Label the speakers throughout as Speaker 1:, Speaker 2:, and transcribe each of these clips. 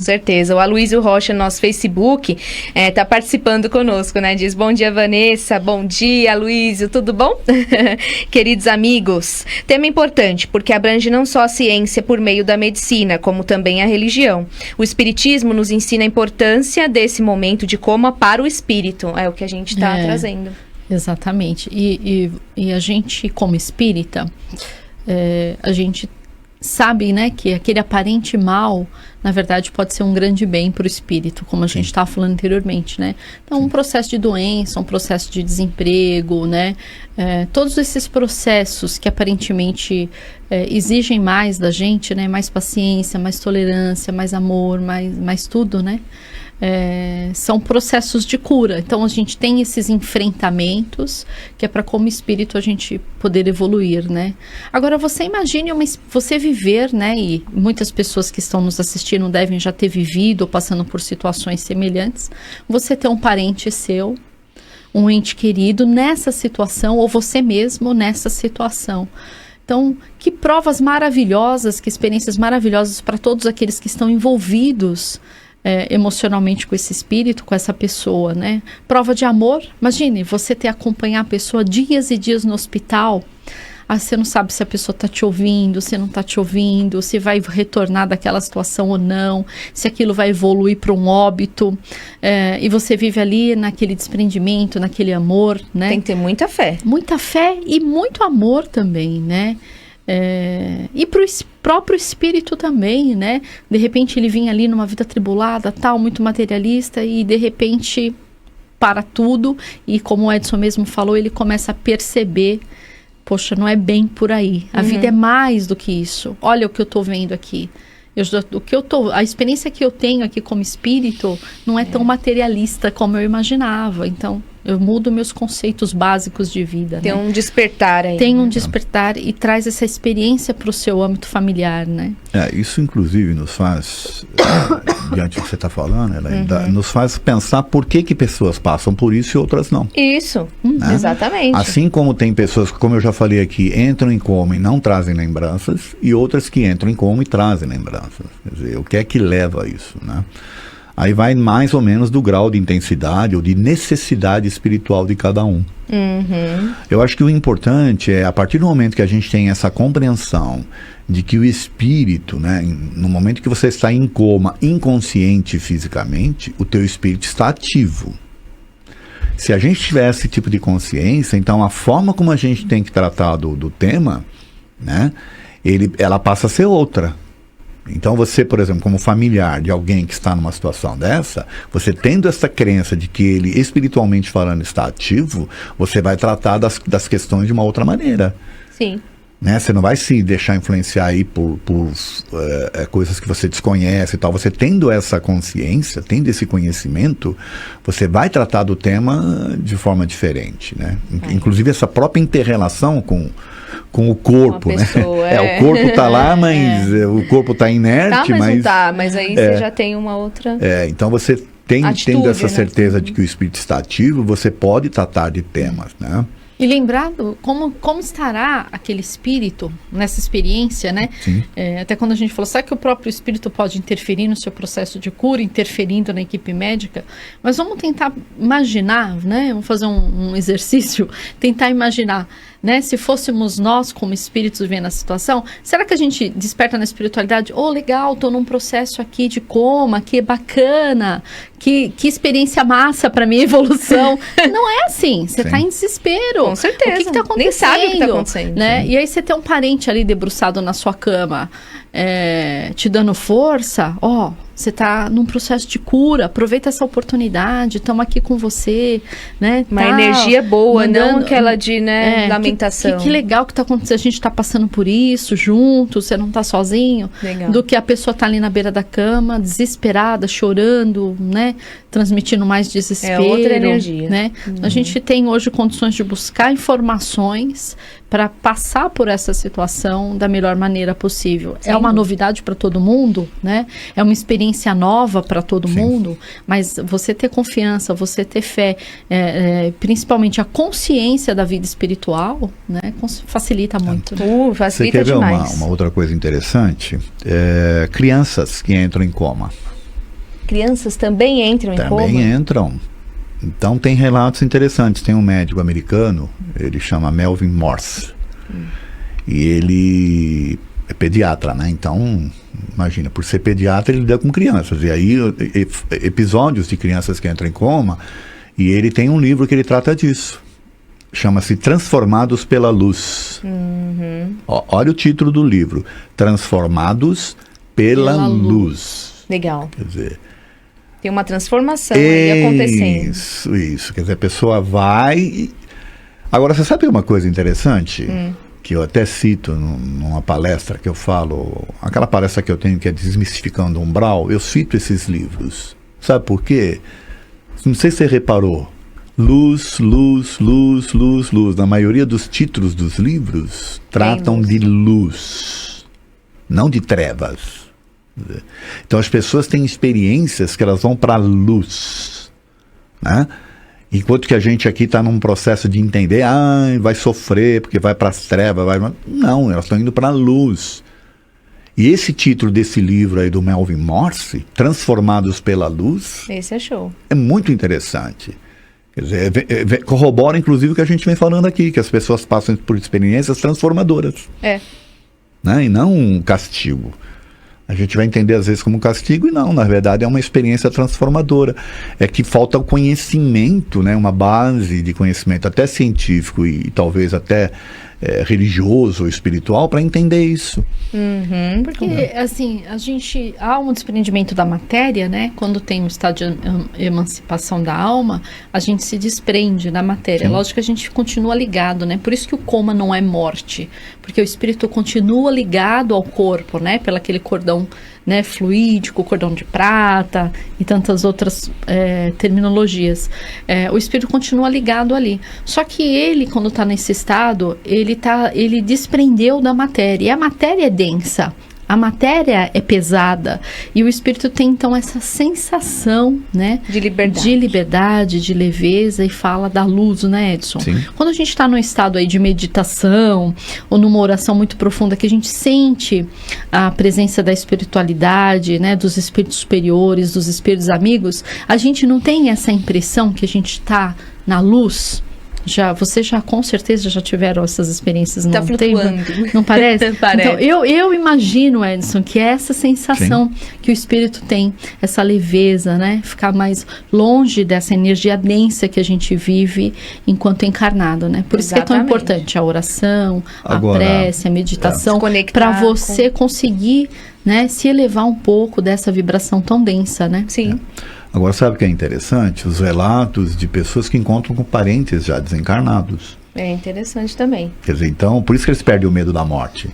Speaker 1: Com certeza. O Aloysio Rocha, no nosso Facebook, tá participando conosco, né? Diz, bom dia, Vanessa. Bom dia, Aloysio. Tudo bom? Queridos amigos, tema importante, porque abrange não só a ciência por meio da medicina, como também a religião. O espiritismo nos ensina a importância desse momento de coma para o espírito. É o que a gente está trazendo.
Speaker 2: Exatamente. E a gente, como espírita, a gente sabe, né, que aquele aparente mal, na verdade, pode ser um grande bem para o espírito, como a gente estava falando anteriormente, né? Então, um processo de doença, um processo de desemprego, né? Todos esses processos que aparentemente exigem mais da gente, né? Mais paciência, mais tolerância, mais amor, mais tudo, né? São processos de cura. Então a gente tem esses enfrentamentos que é para como espírito a gente poder evoluir, né? Agora você imagine você viver, né? E muitas pessoas que estão nos assistindo devem já ter vivido ou passando por situações semelhantes. Você ter um parente seu, um ente querido nessa situação, ou você mesmo nessa situação. Então, que provas maravilhosas, que experiências maravilhosas para todos aqueles que estão envolvidos emocionalmente com esse espírito, com essa pessoa, né? Prova de amor, imagine, você ter acompanhar a pessoa dias e dias no hospital, você não sabe se a pessoa está te ouvindo, se não está te ouvindo, se vai retornar daquela situação ou não, se aquilo vai evoluir para um óbito, e você vive ali naquele desprendimento, naquele amor, né?
Speaker 1: Tem que ter muita fé.
Speaker 2: Muita fé e muito amor também, né? E para o próprio espírito também, né? De repente ele vinha ali numa vida atribulada, tal, muito materialista, e de repente para tudo, e como o Edson mesmo falou, ele começa a perceber, poxa, não é bem por aí, a vida é mais do que isso, olha o que eu estou vendo aqui. A experiência que eu tenho aqui como espírito não é tão materialista como eu imaginava, então eu mudo meus conceitos básicos de vida.
Speaker 1: Tem um despertar aí.
Speaker 2: Tem um despertar e traz essa experiência para o seu âmbito familiar, né?
Speaker 3: Isso inclusive nos faz, diante do que você está falando, nos faz pensar por que pessoas passam por isso e outras não.
Speaker 1: Isso, exatamente.
Speaker 3: Assim como tem pessoas, como eu já falei aqui, entram em coma e não trazem lembranças, e outras que entram em coma e trazem lembranças. Quer dizer, o que é que leva a isso, né? Aí vai mais ou menos do grau de intensidade ou de necessidade espiritual de cada um. Eu acho que o importante é, a partir do momento que a gente tem essa compreensão de que o espírito, né, no momento que você está em coma, inconsciente fisicamente, o teu espírito está ativo. Se a gente tiver esse tipo de consciência, então a forma como a gente tem que tratar do tema, né, ela passa a ser outra. Então você, por exemplo, como familiar de alguém que está numa situação dessa, você tendo essa crença de que ele, espiritualmente falando, está ativo, você vai tratar das questões de uma outra maneira.
Speaker 1: Sim.
Speaker 3: Né? Você não vai se deixar influenciar aí por coisas que você desconhece e tal. Você tendo essa consciência, tendo esse conhecimento, você vai tratar do tema de forma diferente, né? Inclusive essa própria inter-relação com o corpo,
Speaker 1: pessoa,
Speaker 3: né? O corpo está lá, mas o corpo está inerte,
Speaker 1: mas aí você já tem uma outra
Speaker 3: então você tendo essa certeza,
Speaker 1: né?
Speaker 3: de que o espírito está ativo, você pode tratar de temas, né?
Speaker 2: E lembrado como estará aquele espírito nessa experiência, né? Até quando a gente falou, será que o próprio espírito pode interferir no seu processo de cura, interferindo na equipe médica? Mas vamos tentar imaginar, né? Vamos fazer um exercício, tentar imaginar, né? Se fôssemos nós como espíritos vivendo a situação, será que a gente desperta na espiritualidade? Legal, estou num processo aqui de coma, que bacana, que experiência massa para minha evolução. Não é assim, você está em desespero.
Speaker 1: Com certeza.
Speaker 2: O que está acontecendo?
Speaker 1: Nem sabe o que está acontecendo.
Speaker 2: Né? E aí você tem um parente ali debruçado na sua cama, te dando força, você está num processo de cura, aproveita essa oportunidade, estamos aqui com você, né?
Speaker 1: Uma energia boa, não aquela de, lamentação.
Speaker 2: Que legal que está acontecendo, a gente está passando por isso junto, você não está sozinho.
Speaker 1: Legal.
Speaker 2: Do que a pessoa está ali na beira da cama, desesperada, chorando, né? Transmitindo mais desespero.
Speaker 1: É outra energia.
Speaker 2: Né? A gente tem hoje condições de buscar informações para passar por essa situação da melhor maneira possível. Sim. É uma novidade para todo mundo, né? É uma experiência nova para todo mundo, mas você ter confiança, você ter fé, principalmente a consciência da vida espiritual, né? Facilita muito.
Speaker 1: Facilita
Speaker 3: você quer
Speaker 1: demais.
Speaker 3: Ver uma outra coisa interessante? Crianças que entram em coma.
Speaker 1: crianças também entram em coma?
Speaker 3: Também entram. Então tem relatos interessantes. Tem um médico americano, ele chama Melvin Morse. E ele é pediatra, né? Então, imagina, por ser pediatra, ele lida com crianças. E aí, episódios de crianças que entram em coma, e ele tem um livro que ele trata disso. Chama-se Transformados pela Luz. Olha o título do livro. Transformados pela Luz.
Speaker 1: Legal.
Speaker 3: Quer dizer...
Speaker 1: Tem uma transformação aí acontecendo.
Speaker 3: Isso. Quer dizer, a pessoa vai... Agora, você sabe uma coisa interessante? Que eu até cito numa palestra que eu falo, aquela palestra que eu tenho que é Desmistificando o Umbral, eu cito esses livros. Sabe por quê? Não sei se você reparou. Luz, luz, luz, luz, luz. Na maioria dos títulos dos livros tratam de luz, não de trevas. Então as pessoas têm experiências que elas vão para a luz, né? Enquanto que a gente aqui está num processo de entender, vai sofrer porque vai para as trevas, não, elas estão indo para a luz. E esse título desse livro aí do Melvin Morse, Transformados pela Luz,
Speaker 1: esse é show.
Speaker 3: É muito interessante. Quer dizer, corrobora inclusive o que a gente vem falando aqui, que as pessoas passam por experiências transformadoras. Né? E não um castigo. A gente vai entender às vezes como castigo e não, na verdade é uma experiência transformadora. É que falta o conhecimento, né? Uma base de conhecimento até científico e talvez até religioso ou espiritual para entender isso.
Speaker 2: Porque assim, há um desprendimento da matéria, né? Quando tem um estado de emancipação da alma, a gente se desprende da matéria. Lógico que a gente continua ligado, né? Por isso que o coma não é morte, porque o espírito continua ligado ao corpo, né? Pelo aquele cordão, né, fluídico, cordão de prata e tantas outras terminologias. O espírito continua ligado ali. Só que ele, quando está nesse estado, ele desprendeu da matéria. E a matéria é densa. A matéria é pesada e o espírito tem então essa sensação, né, de liberdade, de leveza, e fala da luz, né, Edson?
Speaker 3: Sim.
Speaker 2: Quando a gente está num estado aí de meditação ou numa oração muito profunda, que a gente sente a presença da espiritualidade, né, dos espíritos superiores, dos espíritos amigos, a gente não tem essa impressão que a gente está na luz. Você já com certeza já tiveram essas experiências, não tem? Não parece?
Speaker 1: Parece.
Speaker 2: Então, eu imagino, Edson, que é essa sensação que o espírito tem, essa leveza, né? Ficar mais longe dessa energia densa que a gente vive enquanto encarnado, né? Por isso que é tão importante a oração, a prece, a meditação, para você conseguir, né, se elevar um pouco dessa vibração tão densa, né?
Speaker 1: Sim.
Speaker 3: Agora, sabe o que é interessante? Os relatos de pessoas que encontram com parentes já desencarnados.
Speaker 1: É interessante também.
Speaker 3: Quer dizer, então, por isso que eles perdem o medo da morte.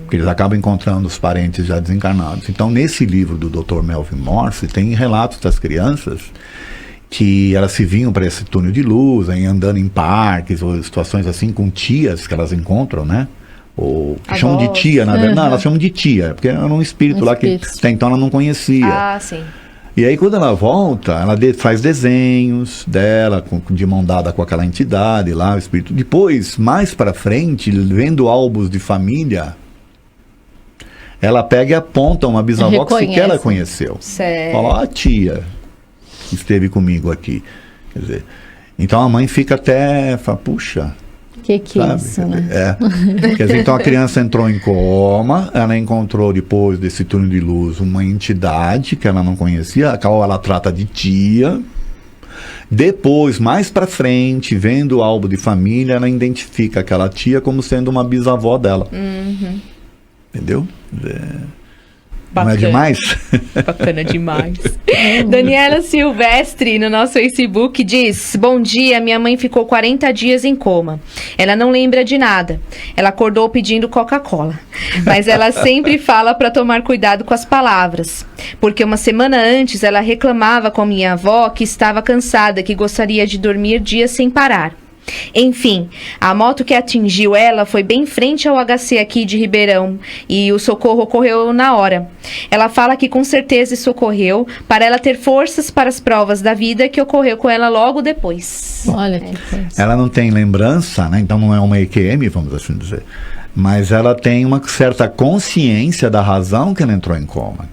Speaker 3: Porque eles acabam encontrando os parentes já desencarnados. Então, nesse livro do Dr. Melvin Morse, tem relatos das crianças que elas se vinham para esse túnel de luz, andando em parques, ou situações assim, com tias que elas encontram, né? Ou que chamam de tia, na verdade. Não, elas chamam de tia, porque era um espírito lá que até então ela não conhecia.
Speaker 1: Sim.
Speaker 3: E aí quando ela volta, ela faz desenhos dela, de mão dada com aquela entidade lá, o espírito. Depois, mais para frente, vendo álbuns de família, ela pega e aponta uma bisavó que sequer ela conheceu.
Speaker 1: Certo.
Speaker 3: Fala, a tia que esteve comigo aqui. Quer dizer, então a mãe fica até, fala, puxa...
Speaker 2: Que é isso, né?
Speaker 3: Quer dizer, então a criança entrou em coma, ela encontrou depois desse túnel de luz uma entidade que ela não conhecia, a qual ela trata de tia. Depois, mais pra frente, vendo o álbum de família, ela identifica aquela tia como sendo uma bisavó dela. Entendeu? Não é demais?
Speaker 1: Bacana demais. Daniela Silvestre, no nosso Facebook, diz: bom dia, minha mãe ficou 40 dias em coma. Ela não lembra de nada. Ela acordou pedindo Coca-Cola. Mas ela sempre fala para tomar cuidado com as palavras. Porque uma semana antes ela reclamava com minha avó que estava cansada, que gostaria de dormir dias sem parar. Enfim, a moto que atingiu ela foi bem em frente ao HC aqui de Ribeirão e o socorro ocorreu na hora. Ela fala que com certeza isso ocorreu para ela ter forças para as provas da vida que ocorreu com ela logo depois.
Speaker 2: Olha que coisa.
Speaker 3: Ela não tem lembrança, né? Então não é uma EQM, vamos assim dizer. mas ela tem uma certa consciência da razão que ela entrou em coma.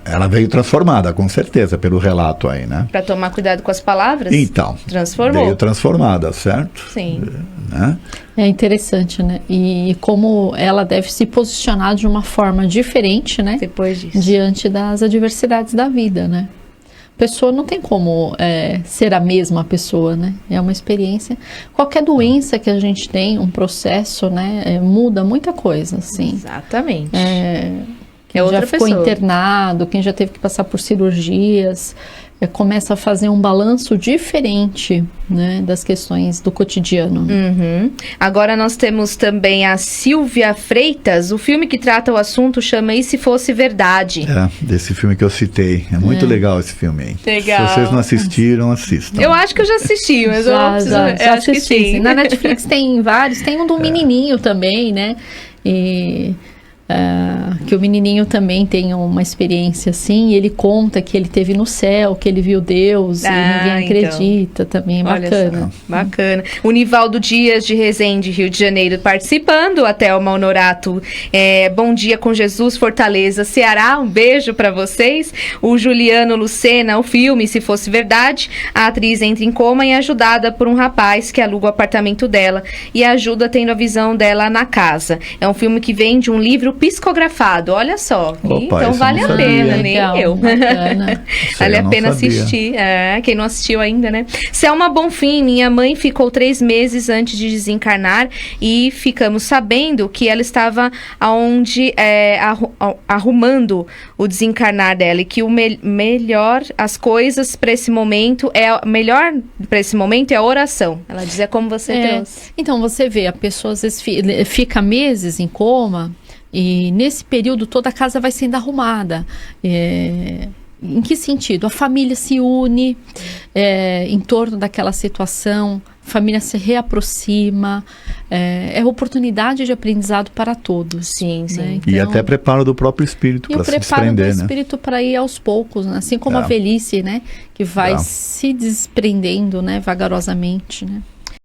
Speaker 3: Ela veio transformada, com certeza, pelo relato aí, né?
Speaker 1: Para tomar cuidado com as palavras?
Speaker 3: Então,
Speaker 1: transformou.
Speaker 3: Veio transformada, certo?
Speaker 1: Sim.
Speaker 3: Né?
Speaker 2: É interessante, né? E como ela deve se posicionar de uma forma diferente, né?
Speaker 1: Depois disso.
Speaker 2: Diante das adversidades da vida, né? A pessoa não tem como ser a mesma pessoa, né? É uma experiência. Qualquer doença que a gente tem, um processo, né? Muda muita coisa, assim.
Speaker 1: Exatamente.
Speaker 2: Quem
Speaker 1: outra
Speaker 2: já ficou
Speaker 1: pessoa.
Speaker 2: internado, quem já teve que passar por cirurgias, começa a fazer um balanço diferente, né, das questões do cotidiano.
Speaker 1: Uhum. Agora nós temos também a Silvia Freitas. O filme que trata o assunto chama E Se Fosse Verdade.
Speaker 3: Desse filme que eu citei. É muito legal esse filme aí.
Speaker 1: Legal.
Speaker 3: Se vocês não assistiram, assistam.
Speaker 1: Eu acho que eu já assisti, mas eu não preciso...
Speaker 2: já
Speaker 1: eu acho que
Speaker 2: assisti.
Speaker 1: sim.
Speaker 2: Na Netflix tem vários, tem um do menininho também, né? E que o menininho também tem uma experiência assim, e ele conta que ele teve no céu, que ele viu Deus, e ninguém acredita, também é bacana.
Speaker 1: Bacana. O Nivaldo Dias de Resende, Rio de Janeiro, participando, a Thelma Honorato, Bom Dia com Jesus, Fortaleza, Ceará, um beijo pra vocês. O Juliano Lucena, o filme Se Fosse Verdade, a atriz entra em coma e é ajudada por um rapaz que aluga o apartamento dela e ajuda tendo a visão dela na casa. É um filme que vem de um livro psicografado, olha só.
Speaker 3: Opa,
Speaker 1: então
Speaker 3: esse
Speaker 1: vale
Speaker 3: eu
Speaker 1: a
Speaker 3: não
Speaker 1: pena,
Speaker 3: sabia.
Speaker 1: nem
Speaker 2: Legal,
Speaker 1: eu.
Speaker 2: bacana.
Speaker 1: Vale
Speaker 3: eu
Speaker 1: a
Speaker 3: não
Speaker 1: pena
Speaker 3: sabia.
Speaker 1: assistir. Quem não assistiu ainda, né? Selma Bonfim, minha mãe ficou 3 meses antes de desencarnar e ficamos sabendo que ela estava arrumando o desencarnar dela e que o melhor, as coisas para esse momento melhor para esse momento é a oração. Ela diz, como você trouxe.
Speaker 2: Então, você vê, a pessoa às vezes fica meses em coma e nesse período toda a casa vai sendo arrumada. Em que sentido? A família se une em torno daquela situação, a família se reaproxima, é oportunidade de aprendizado para todos.
Speaker 1: Sim, sim.
Speaker 2: Né?
Speaker 3: E
Speaker 2: Então,
Speaker 3: até preparo do próprio espírito para se
Speaker 2: preparo do
Speaker 3: desprender, né?
Speaker 2: espírito para ir aos poucos, né? Assim como a velhice, né? Que vai se desprendendo, né? Vagarosamente, né?